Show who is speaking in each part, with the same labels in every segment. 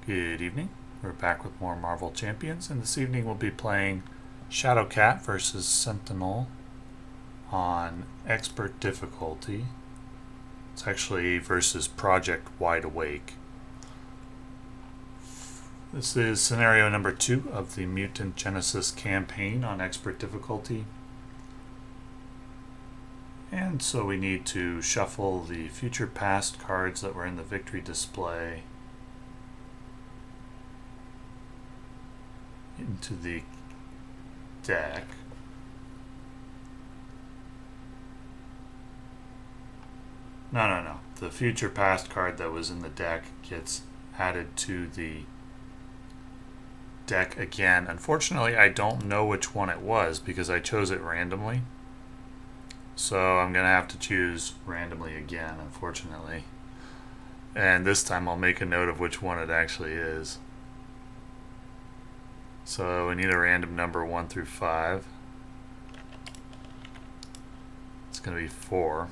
Speaker 1: Good evening. We're back with more Marvel Champions, and this evening we'll be playing Shadowcat versus Sentinel on Expert difficulty. It's actually versus Project Wide Awake. This is scenario number 2 of the Mutant Genesis campaign on Expert difficulty. And so we need to shuffle the future past cards that were in the victory display into the deck. No. The future past card that was in the deck gets added to the deck again. Unfortunately, I don't know which one it was because I chose it randomly. So I'm going to have to choose randomly again, unfortunately. And this time I'll make a note of which one it actually is. So we need a random number 1 through 5. It's going to be 4.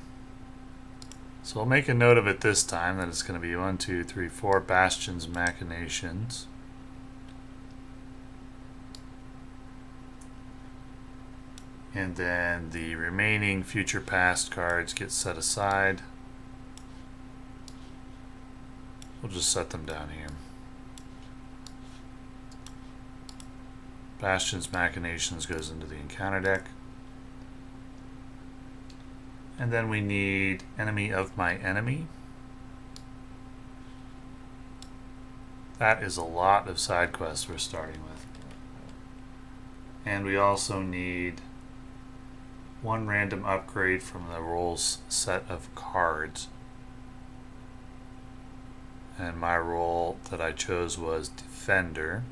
Speaker 1: So I'll make a note of it this time that it's going to be 1, 2, 3, 4 Bastion's Machinations. And then the remaining future past cards get set aside. We'll just set them down here. Bastion's Machinations goes into the encounter deck. And then we need Enemy of My Enemy. That is a lot of side quests we're starting with. And we also need 1 random upgrade from the role's set of cards. And my role that I chose was Defender.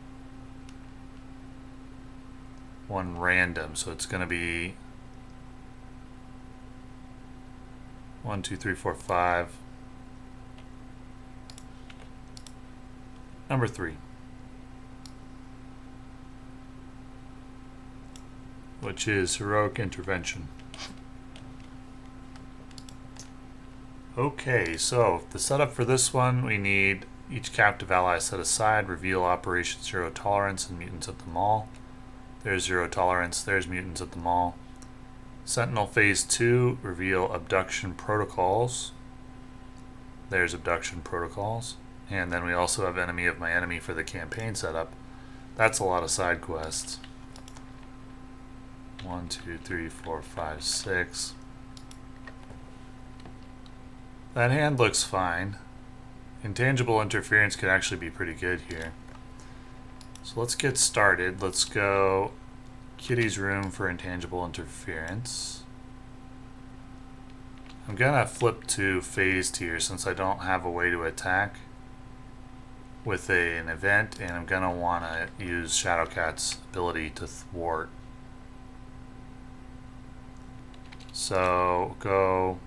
Speaker 1: 1 random, so it's going to be 1, 2, 3, 4, 5. Number 3. Which is Heroic Intervention. Okay, so the setup for this one, we need each captive ally set aside, reveal Operation Zero Tolerance and Mutants at the Mall. There's Zero Tolerance, there's Mutants at the Mall. Sentinel Phase 2, reveal Abduction Protocols. There's Abduction Protocols. And then we also have Enemy of My Enemy for the campaign setup. That's a lot of side quests. 1, 2, 3, 4, 5, 6. That hand looks fine. Intangible Interference could actually be pretty good here. So let's get started. Let's go Kitty's room for Intangible Interference. I'm gonna flip to phased here since I don't have a way to attack with an event, and I'm gonna wanna use Shadowcat's ability to thwart. So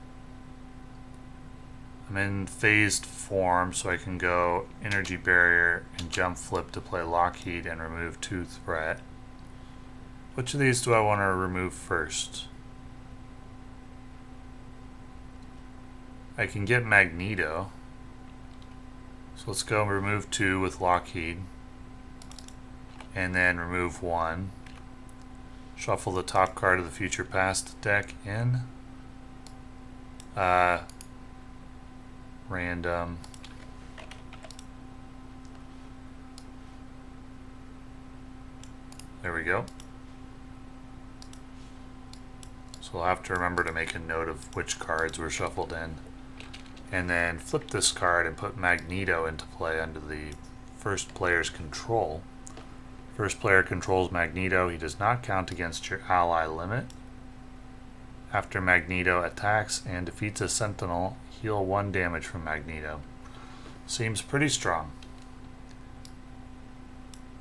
Speaker 1: I'm in phased form, so I can go Energy Barrier and Jump Flip to play Lockheed and remove 2 threat. Which of these do I want to remove first? I can get Magneto. So let's go and remove 2 with Lockheed. And then remove 1. Shuffle the top card of the Future Past deck in. Random. There we go. So we'll have to remember to make a note of which cards were shuffled in. And then flip this card and put Magneto into play under the first player's control. First player controls Magneto. He does not count against your ally limit. After Magneto attacks and defeats a Sentinel, heal 1 damage from Magneto. Seems pretty strong.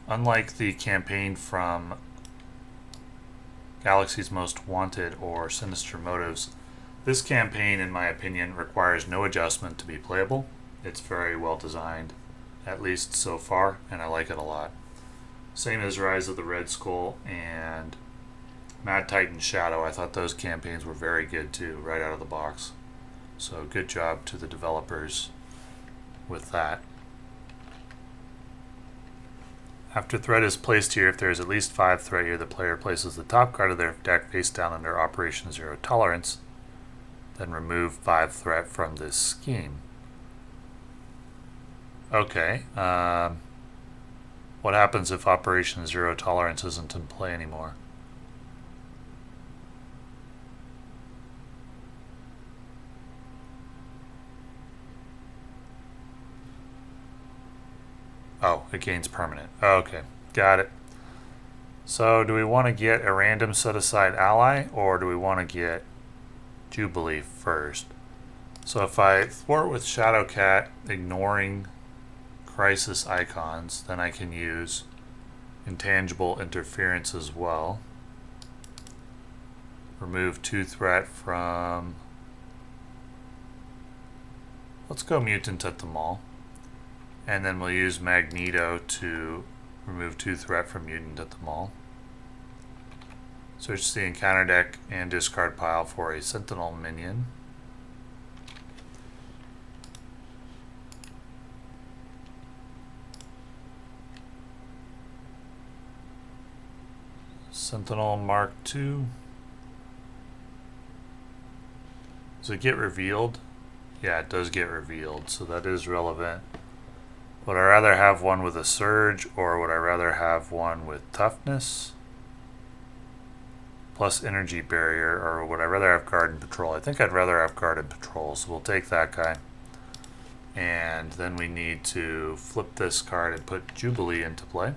Speaker 1: Unlike the campaign from Galaxy's Most Wanted or Sinister Motives, this campaign, in my opinion, requires no adjustment to be playable. It's very well designed, at least so far, and I like it a lot. Same as Rise of the Red Skull and Mad Titan Shadow. I thought those campaigns were very good too, right out of the box. So good job to the developers with that. After threat is placed here, if there is at least 5 threat here, the player places the top card of their deck face down under Operation Zero Tolerance. Then remove 5 threat from this scheme. Okay. What happens if Operation Zero Tolerance isn't in play anymore? Oh, it gains permanent. Okay, got it. So do we want to get a random set-aside ally, or do we want to get Jubilee first? So if I thwart with Shadowcat, ignoring crisis icons, then I can use intangible interference as well. Remove 2 threat from... Let's go mutant at the mall. And then we'll use Magneto to remove 2 threat from mutant at the mall. Search the encounter deck and discard pile for a Sentinel minion. Sentinel Mark II. Does it get revealed? Yeah, it does get revealed, so that is relevant. Would I rather have one with a surge, or would I rather have one with toughness plus energy barrier, or would I rather have guard and patrol? I think I'd rather have guard and patrol, so we'll take that guy. And then we need to flip this card and put Jubilee into play.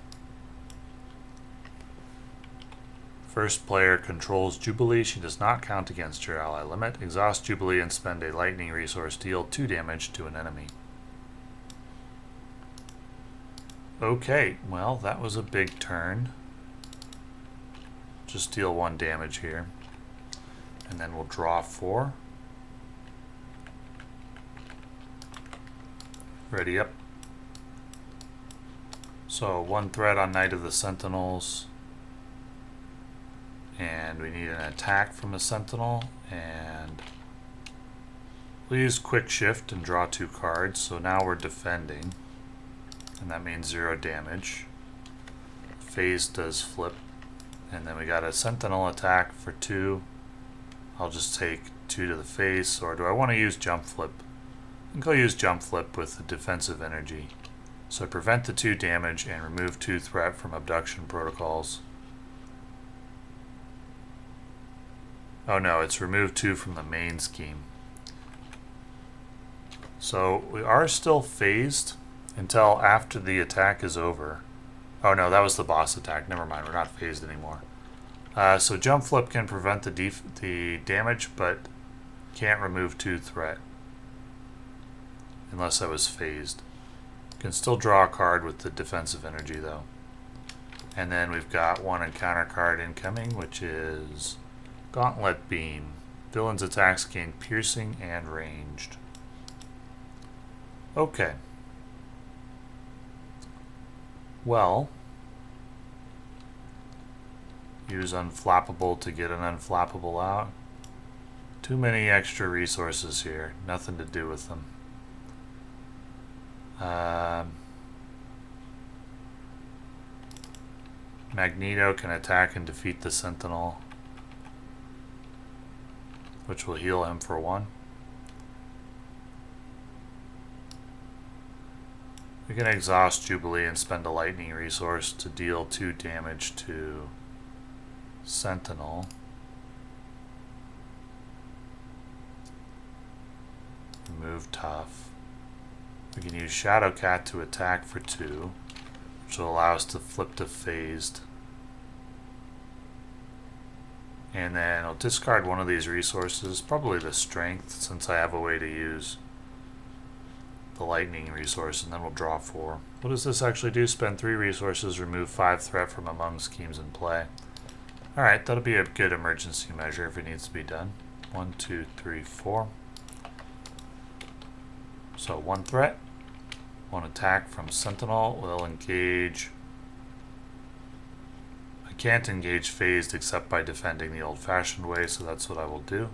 Speaker 1: First player controls Jubilee. She does not count against your ally limit. Exhaust Jubilee and spend a lightning resource. Deal 2 damage to an enemy. Okay, well, that was a big turn. Just deal 1 damage here. And then we'll draw 4. Ready up. So 1 threat on Knight of the Sentinels. And we need an attack from a Sentinel. And we'll use Quick Shift and draw 2 cards. So now we're defending. And that means 0 damage. Phase does flip. And then we got a Sentinel attack for 2. I'll just take 2 to the face. Or do I want to use Jump Flip? I think I'll use Jump Flip with the defensive energy. So prevent the 2 damage and remove 2 threat from abduction protocols. Oh no, it's remove 2 from the main scheme. So we are still phased until after the attack is over. Oh no, that was the boss attack. Never mind, we're not phased anymore. So Jump Flip can prevent the damage, but can't remove 2 threat. Unless I was phased. Can still draw a card with the defensive energy though. And then we've got 1 encounter card incoming, which is Gauntlet Beam. Villain's attacks gain piercing and ranged. Okay. Well, use Unflappable to get an Unflappable out. Too many extra resources here. Nothing to do with them. Magneto can attack and defeat the Sentinel, which will heal him for 1. We can exhaust Jubilee and spend a lightning resource to deal 2 damage to Sentinel. Remove tough. We can use Shadowcat to attack for 2, which will allow us to flip to phased. And then I'll discard one of these resources, probably the strength, since I have a way to use the lightning resource, and then we'll draw 4. What does this actually do? Spend 3 resources, remove 5 threat from among schemes in play. Alright, that'll be a good emergency measure if it needs to be done. 1, 2, 3, 4. So 1 threat, 1 attack from Sentinel will engage. I can't engage phased except by defending the old-fashioned way, so that's what I will do.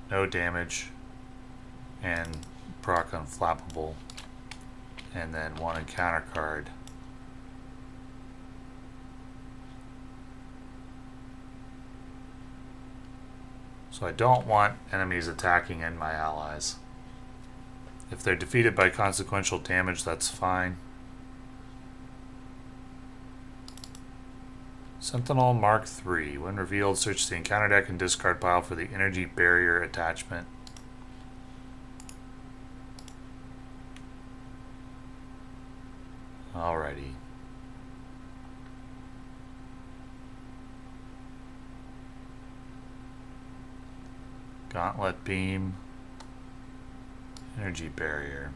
Speaker 1: No damage, and proc Unflappable and then 1 encounter card. So I don't want enemies attacking in my allies. If they're defeated by consequential damage, that's fine. Sentinel Mark III. When revealed, search the encounter deck and discard pile for the energy barrier attachment. Alrighty. Gauntlet Beam. Energy Barrier.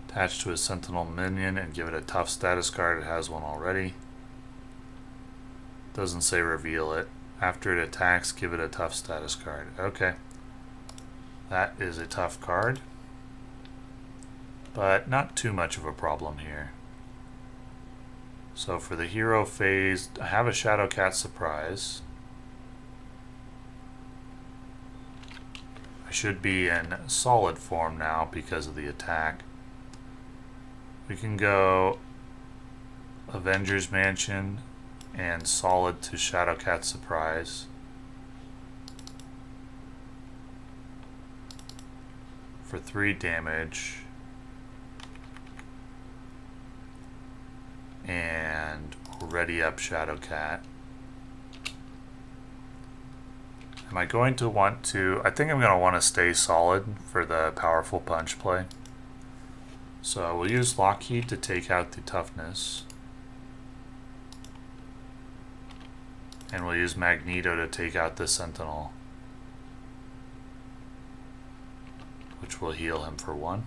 Speaker 1: Attach to a Sentinel minion and give it a tough status card. It has one already. Doesn't say reveal it. After it attacks, give it a tough status card. Okay. That is a tough card. But not too much of a problem here. So for the hero phase, I have a Shadowcat surprise. I should be in solid form now because of the attack. We can go Avengers Mansion and solid to Shadowcat surprise. For 3 damage. And ready up Shadowcat. Am I going to want to... I think I'm going to want to stay solid for the powerful punch play. So we'll use Lockheed to take out the toughness. And we'll use Magneto to take out the Sentinel. Which will heal him for 1.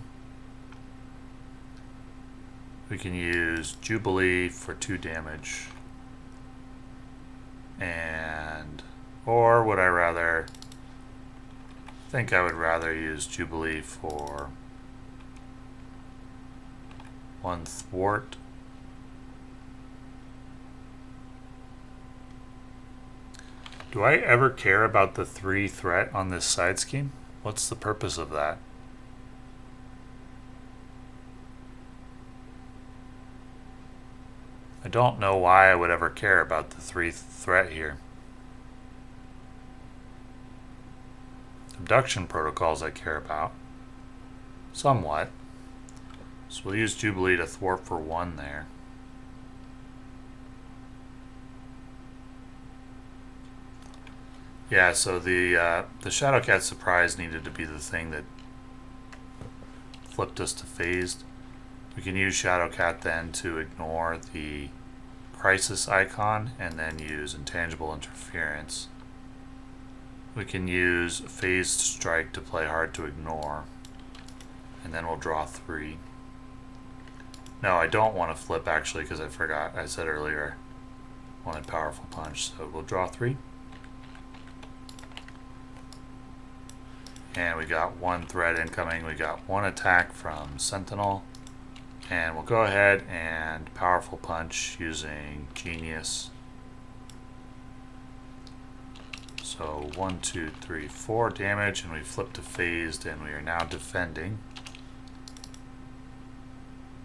Speaker 1: We can use Jubilee for 2 damage. And... or would I rather... I think I would rather use Jubilee for 1 thwart. Do I ever care about the 3 threat on this side scheme? What's the purpose of that? I don't know why I would ever care about the 3 threat here. Abduction protocols I care about. Somewhat. So we'll use Jubilee to thwart for 1 there. Yeah, so the Shadowcat surprise needed to be the thing that flipped us to phased. We can use Shadowcat then to ignore the crisis icon and then use intangible interference. We can use phased strike to play hard to ignore, and then we'll draw 3. No, I don't want to flip actually because I forgot. I said earlier I wanted powerful punch, so we'll draw 3. And we got 1 threat incoming. We got 1 attack from Sentinel. And we'll go ahead and powerful punch using Genius. So 1, 2, 3, 4 damage, and we flip to phased, and we are now defending.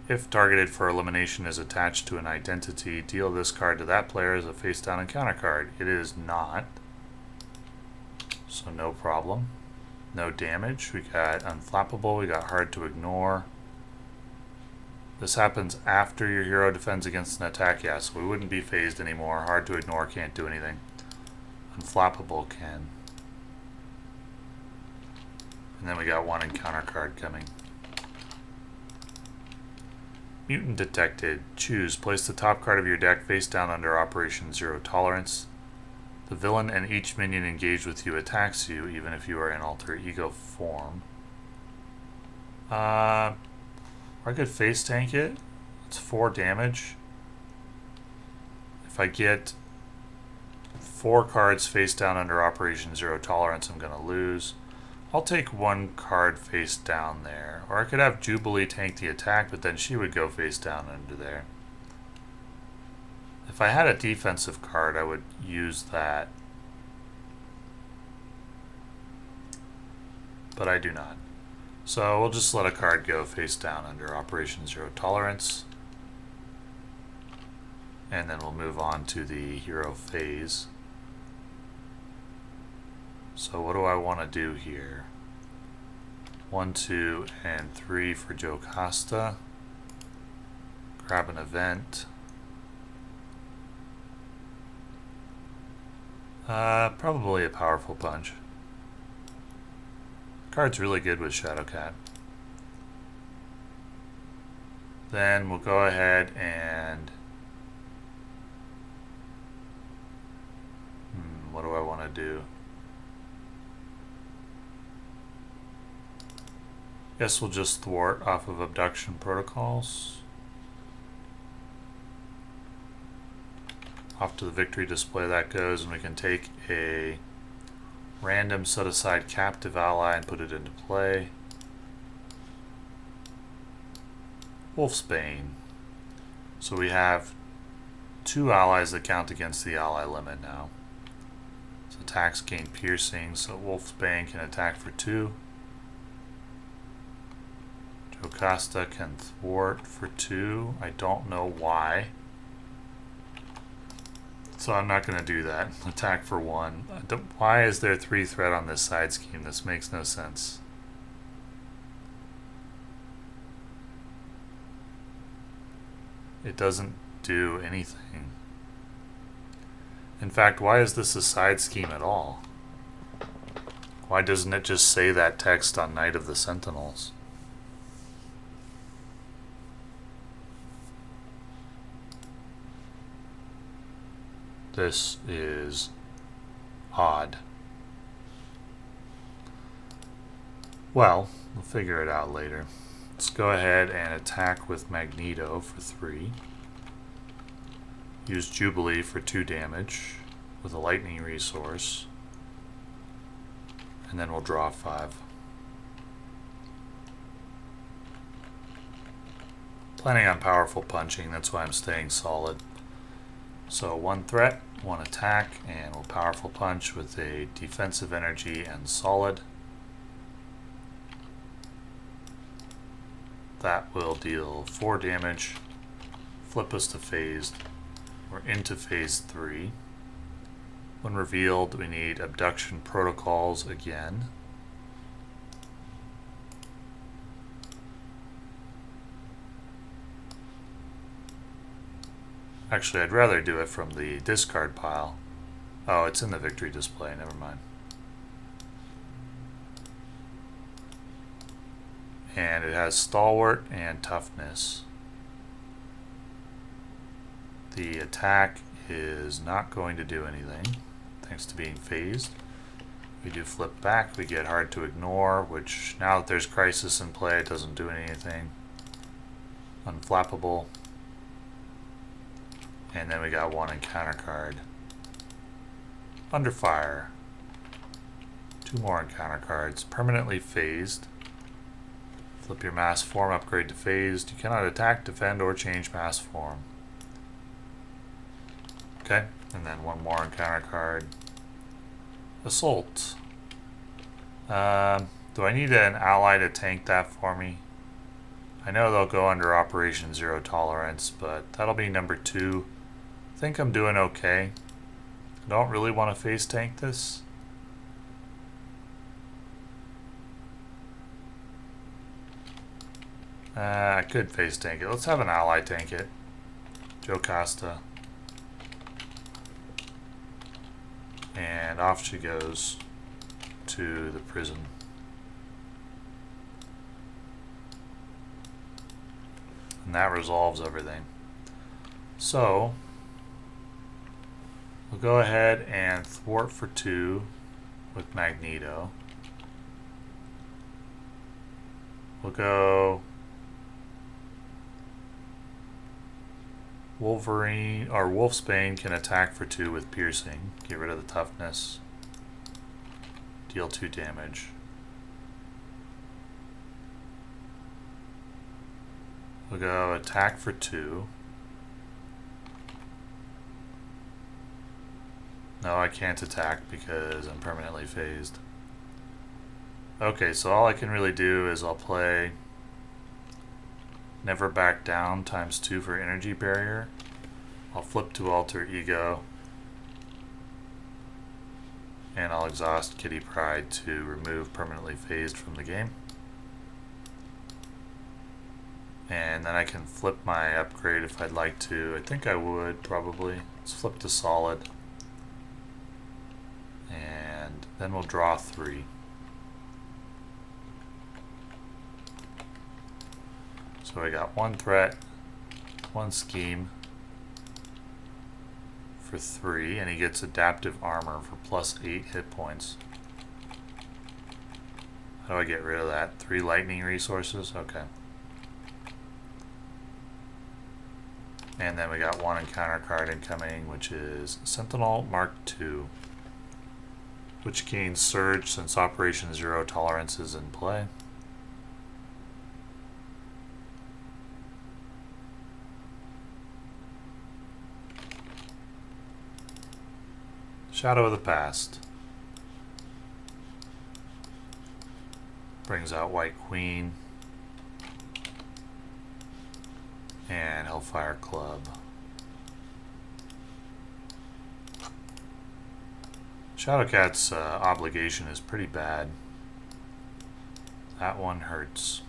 Speaker 1: If targeted for elimination is attached to an identity, deal this card to that player as a face down encounter card. It is not. So no problem. No damage. We got unflappable, we got hard to ignore. This happens after your hero defends against an attack, yeah, so we wouldn't be phased anymore. Hard to ignore can't do anything. Unflappable can. And then we got 1 encounter card coming. Mutant detected. Choose. Place the top card of your deck face down under Operation Zero Tolerance. The villain and each minion engaged with you attacks you, even if you are in alter ego form. I could face tank it. It's 4 damage. If I get 4 cards face down under Operation Zero Tolerance, I'm going to lose. I'll take 1 card face down there. Or I could have Jubilee tank the attack, but then she would go face down under there. If I had a defensive card, I would use that. But I do not. So we'll just let a card go face down under Operation Zero Tolerance. And then we'll move on to the hero phase. So what do I want to do here? 1, 2, and 3 for Joe Costa. Grab an event. Probably a powerful punch. Card's really good with Shadowcat. Then we'll go ahead and what do I want to do? Guess we'll just thwart off of abduction protocols. Off to the victory display that goes, and we can take a random set aside captive ally and put it into play. Wolfsbane. So we have 2 allies that count against the ally limit now. So attacks gain piercing, so Wolfsbane can attack for 2. Joe Costa can thwart for 2. I don't know why. So I'm not going to do that. Attack for 1. Why is there 3 threat on this side scheme? This makes no sense. It doesn't do anything. In fact, why is this a side scheme at all? Why doesn't it just say that text on Knight of the Sentinels? This is odd. Well, we'll figure it out later. Let's go ahead and attack with Magneto for 3. Use Jubilee for 2 damage with a lightning resource. And then we'll draw 5. Planning on powerful punching, that's why I'm staying solid. So 1 threat, 1 attack, and we'll powerful punch with a defensive energy and solid. That will deal 4 damage, flip us to phased. We're into phase 3. When revealed, we need abduction protocols again. Actually, I'd rather do it from the discard pile. Oh, it's in the victory display, never mind. And it has stalwart and toughness. The attack is not going to do anything, thanks to being phased. We do flip back, we get hard to ignore, which now that there's crisis in play, it doesn't do anything. Unflappable. And then we got 1 encounter card. Under fire. 2 more encounter cards. Permanently phased. Flip your mass form, upgrade to phased. You cannot attack, defend, or change mass form. Okay, and then 1 more encounter card. Assault. Do I need an ally to tank that for me? I know they'll go under Operation Zero Tolerance, but that'll be number 2. I think I'm doing okay. I don't really want to face tank this. I could face tank it. Let's have an ally tank it. Joe Costa. And off she goes to the prison. And that resolves everything. So we'll go ahead and thwart for 2 with Magneto. We'll go Wolverine or Wolfsbane can attack for 2 with piercing. Get rid of the toughness. Deal 2 damage. We'll go attack for 2. No, I can't attack because I'm permanently phased. Okay, so all I can really do is I'll play Never Back Down ×2 for Energy Barrier. I'll flip to Alter Ego. And I'll exhaust Kitty Pryde to remove permanently phased from the game. And then I can flip my upgrade if I'd like to. I think I would, probably. Let's flip to solid. And then we'll draw 3. So I got 1 threat, 1 scheme for 3, and he gets adaptive armor for +8 hit points. How do I get rid of that? 3 lightning resources? Okay. And then we got 1 encounter card incoming, which is Sentinel Mark II, which gains Surge since Operation Zero Tolerance is in play. Shadow of the Past. Brings out White Queen. And Hellfire Club. Shadowcat's obligation is pretty bad. That one hurts.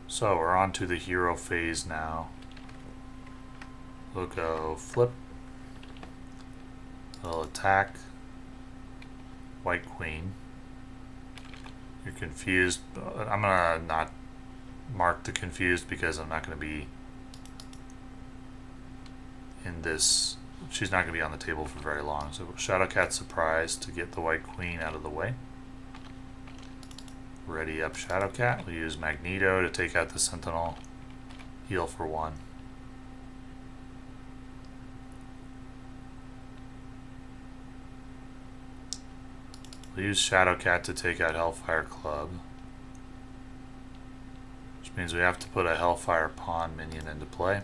Speaker 1: So we're on to the hero phase now. We'll go flip. We'll attack White Queen. You're confused. I'm gonna not mark the confused because I'm not gonna be in this. She's not gonna be on the table for very long. So Shadowcat Surprise to get the White Queen out of the way. Ready up Shadowcat. We'll use Magneto to take out the Sentinel. Heal for 1. We'll use Shadowcat to take out Hellfire Club. Which means we have to put a Hellfire Pawn minion into play.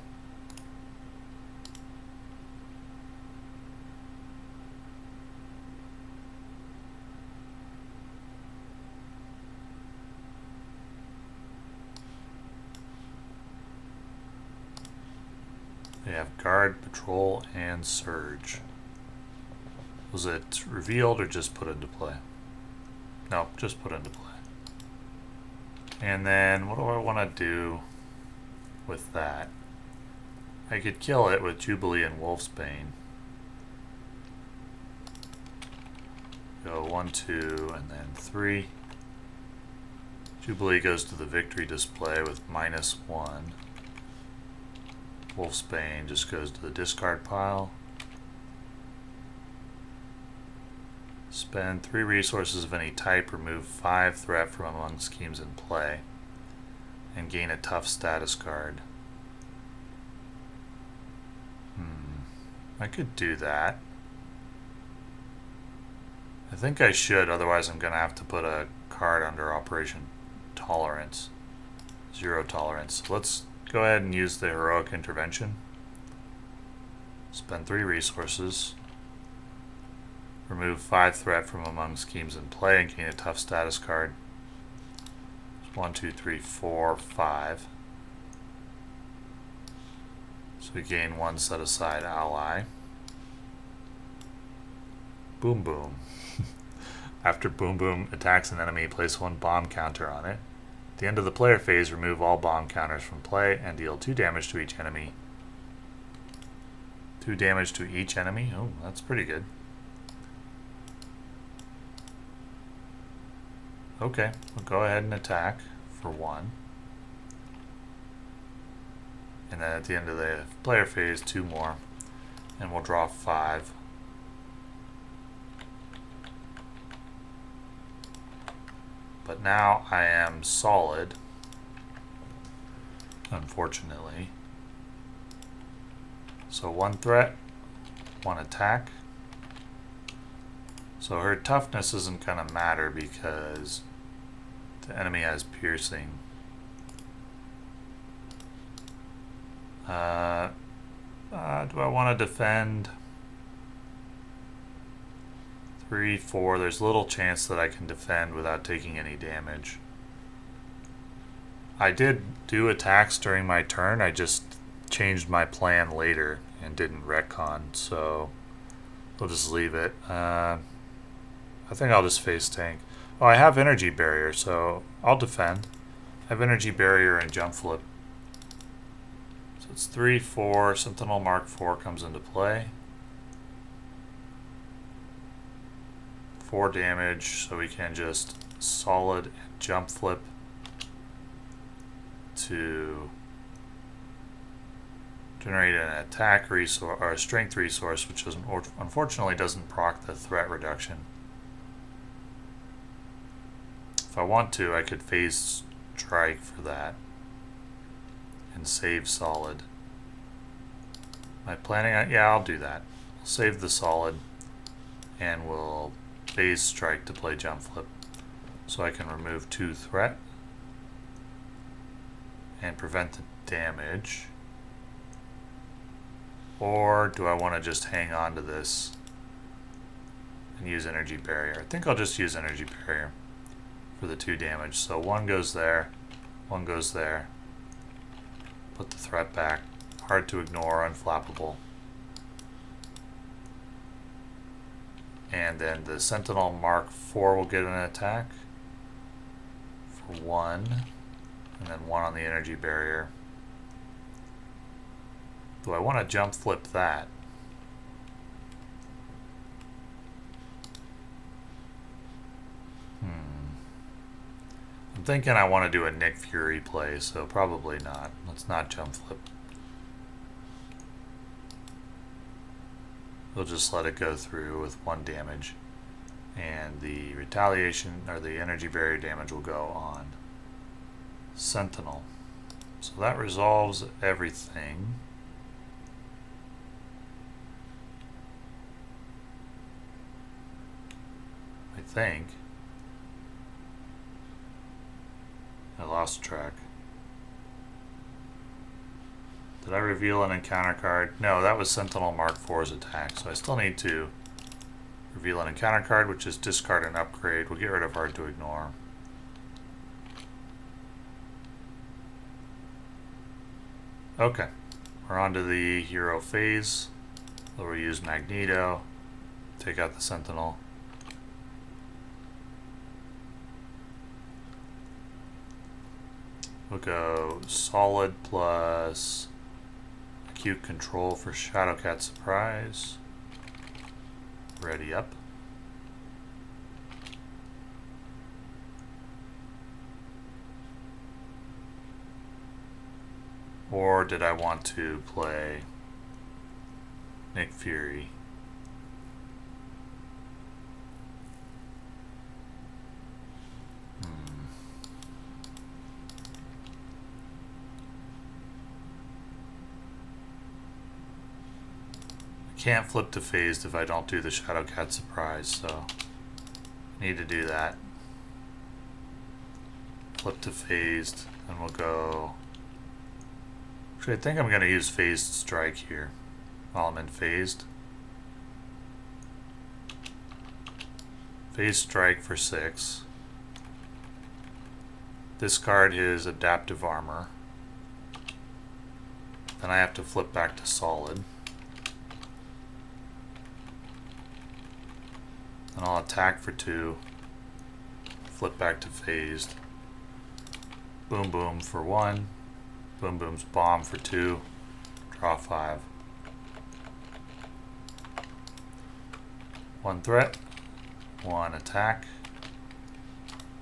Speaker 1: We have Guard, Patrol, and Surge. Was it revealed or just put into play? No, just put into play. And then what do I want to do with that? I could kill it with Jubilee and Wolfsbane. Go 1, 2, and then 3. Jubilee goes to the victory display with -1. Wolfsbane just goes to the discard pile. Spend 3 resources of any type, remove 5 threat from among schemes in play, and gain a tough status card. I could do that. I think I should, otherwise I'm going to have to put a card under Operation Tolerance. Zero Tolerance. So let's go ahead and use the Heroic Intervention. Spend 3 resources. Remove 5 threat from among schemes in play and gain a tough status card. 1, 2, 3, 4, 5. So we gain 1 set aside ally. Boom Boom. After Boom Boom attacks an enemy, place 1 bomb counter on it. At the end of the player phase, remove all bomb counters from play and deal 2 damage to each enemy. 2 damage to each enemy? Oh, that's pretty good. Okay, we'll go ahead and attack for 1. And then at the end of the player phase, 2 more. And we'll draw 5. But now I am solid, unfortunately. So 1 threat, 1 attack. So her toughness isn't going to matter because the enemy has piercing. Do I want to defend? 3, 4. There's little chance that I can defend without taking any damage. I did do attacks during my turn. I just changed my plan later and didn't retcon, so we'll just leave it. I think I'll just face tank. Oh, I have energy barrier, so I'll defend. I have energy barrier and jump flip. So it's 3, 4. Sentinel Mark 4 comes into play. 4 damage, so we can just solid and jump flip to generate an attack resource or a strength resource, which doesn't, unfortunately doesn't proc the threat reduction. If I want to, I could phase strike for that and save solid. Am I planning on? Yeah, I'll do that. I'll save the solid and we'll phase strike to play jump flip, so I can remove 2 threat and prevent the damage. Or do I want to just hang on to this and use energy barrier? I think I'll just use energy barrier for the 2 damage. So 1 goes there, 1 goes there. Put the threat back. Hard to ignore, unflappable. And then the Sentinel Mark 4 will get an attack for 1. And then 1 on the energy barrier. Do I want to jump flip that? I'm thinking I want to do a Nick Fury play, so probably not. Let's not jump flip. We'll just let it go through with 1 damage. And the retaliation, or the energy barrier damage, will go on Sentinel. So that resolves everything. I think. I lost track. Did I reveal an encounter card? No, that was Sentinel Mark 4's attack, so I still need to reveal an encounter card, which is discard and upgrade. We'll get rid of hard to ignore. Okay, we're on to the hero phase. So we'll use Magneto, take out the Sentinel. We'll go solid plus acute control for Shadowcat surprise. Ready up. Or did I want to play Nick Fury? Can't flip to phased if I don't do the Shadowcat surprise, so I need to do that. Flip to phased, and we'll go. Actually, I think I'm going to use phased strike here while I'm in phased. Phased strike for 6. Discard his adaptive armor. Then I have to flip back to solid. And I'll attack for 2. Flip back to phased. Boom boom for 1. Boom boom's bomb for 2. Draw 5. 1 threat. 1 attack.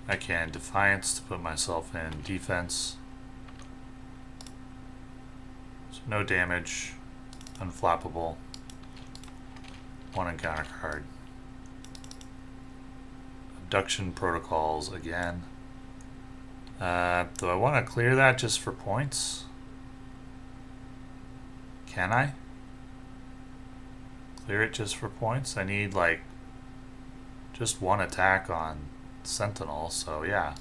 Speaker 1: I can Defiance to put myself in defense. So no damage. Unflappable. 1 encounter card. Abduction protocols again. Do I want to clear that just for points? Can I? Clear it just for points? I need like just 1 attack on Sentinel, so yeah.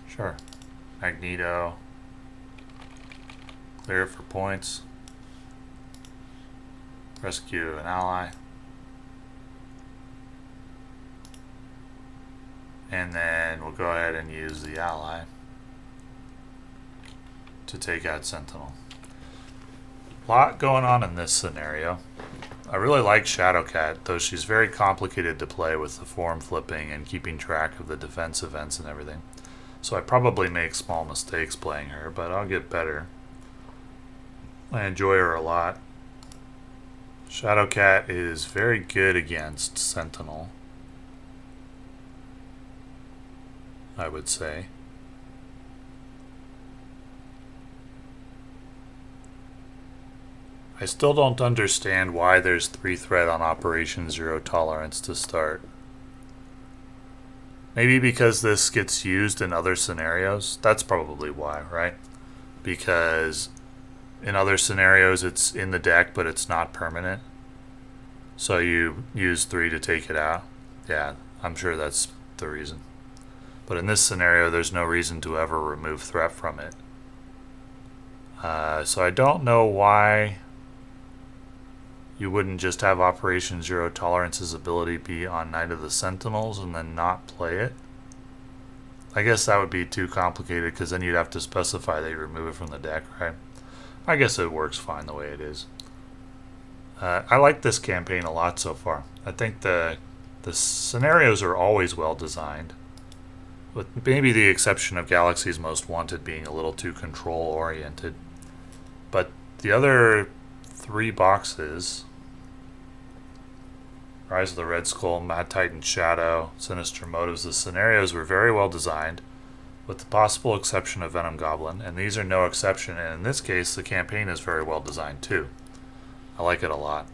Speaker 1: Sure. Magneto. Clear it for points. Rescue an ally. And then we'll go ahead and use the ally to take out Sentinel. A lot going on in this scenario. I really like Shadowcat, though she's very complicated to play with the form flipping and keeping track of the defense events and everything. So I probably make small mistakes playing her, but I'll get better. I enjoy her a lot. Shadowcat is very good against Sentinel, I would say. I still don't understand why there's 3 threat on Operation Zero Tolerance to start. Maybe because this gets used in other scenarios. That's probably why, right? Because in other scenarios it's in the deck but it's not permanent. So you use 3 to take it out. Yeah, I'm sure that's the reason. But in this scenario there's no reason to ever remove threat from it. So I don't know why you wouldn't just have Operation Zero Tolerance's ability be on Knight of the Sentinels and then not play it. I guess that would be too complicated because then you'd have to specify that you remove it from the deck, right? I guess it works fine the way it is. I like this campaign a lot so far. I think the scenarios are always well designed, with maybe the exception of Galaxy's Most Wanted being a little too control oriented. But the other 3 boxes, Rise of the Red Skull, Mad Titan Shadow, Sinister Motives, the scenarios were very well designed, with the possible exception of Venom Goblin, and these are no exception, and in this case the campaign is very well designed too. I like it a lot.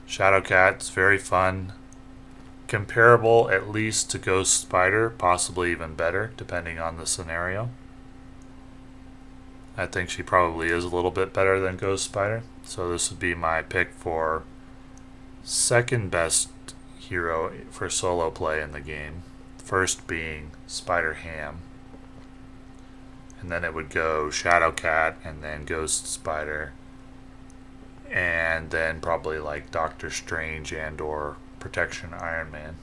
Speaker 1: Shadowcat's very fun, comparable at least to Ghost Spider, possibly even better depending on the scenario. I think she probably is a little bit better than Ghost Spider. So this would be my pick for second best hero for solo play in the game. First being Spider Ham. And then it would go Shadowcat and then Ghost Spider. And then probably like Doctor Strange and or Protection Iron Man.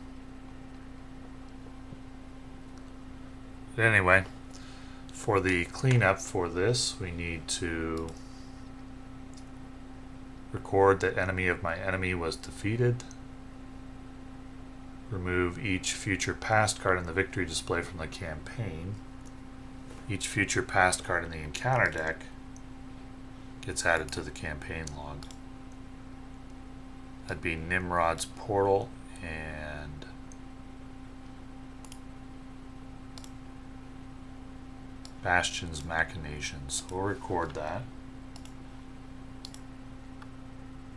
Speaker 1: But anyway, for the cleanup for this, we need to record that enemy of my enemy was defeated. Remove each future past card in the victory display from the campaign. Each future past card in the encounter deck gets added to the campaign log. That'd be Nimrod's Portal and Bastion's Machinations. We'll record that.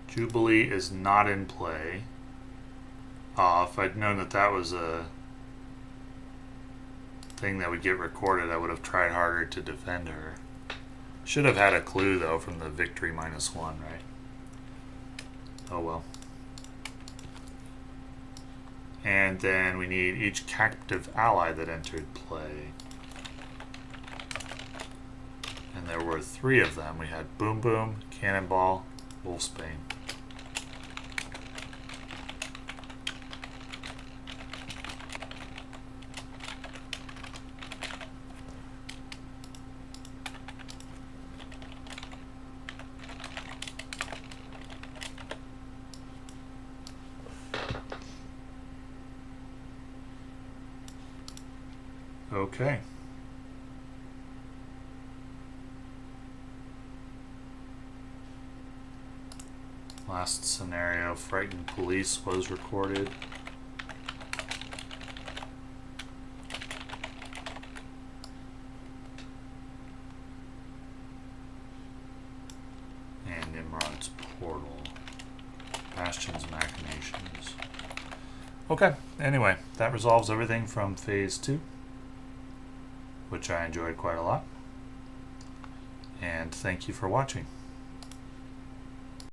Speaker 1: Jubilee is not in play. If I'd known that that was a thing that would get recorded, I would have tried harder to defend her. Should have had a clue though from the victory -1, right? Oh well. And then we need each captive ally that entered play. And there were 3 of them. We had Boom Boom, Cannonball, Wolfsbane. Okay. Last scenario, Frightened Police was recorded. And Nimrod's Portal. Bastion's Machinations. Okay, anyway, that resolves everything from Phase 2, which I enjoyed quite a lot. And thank you for watching.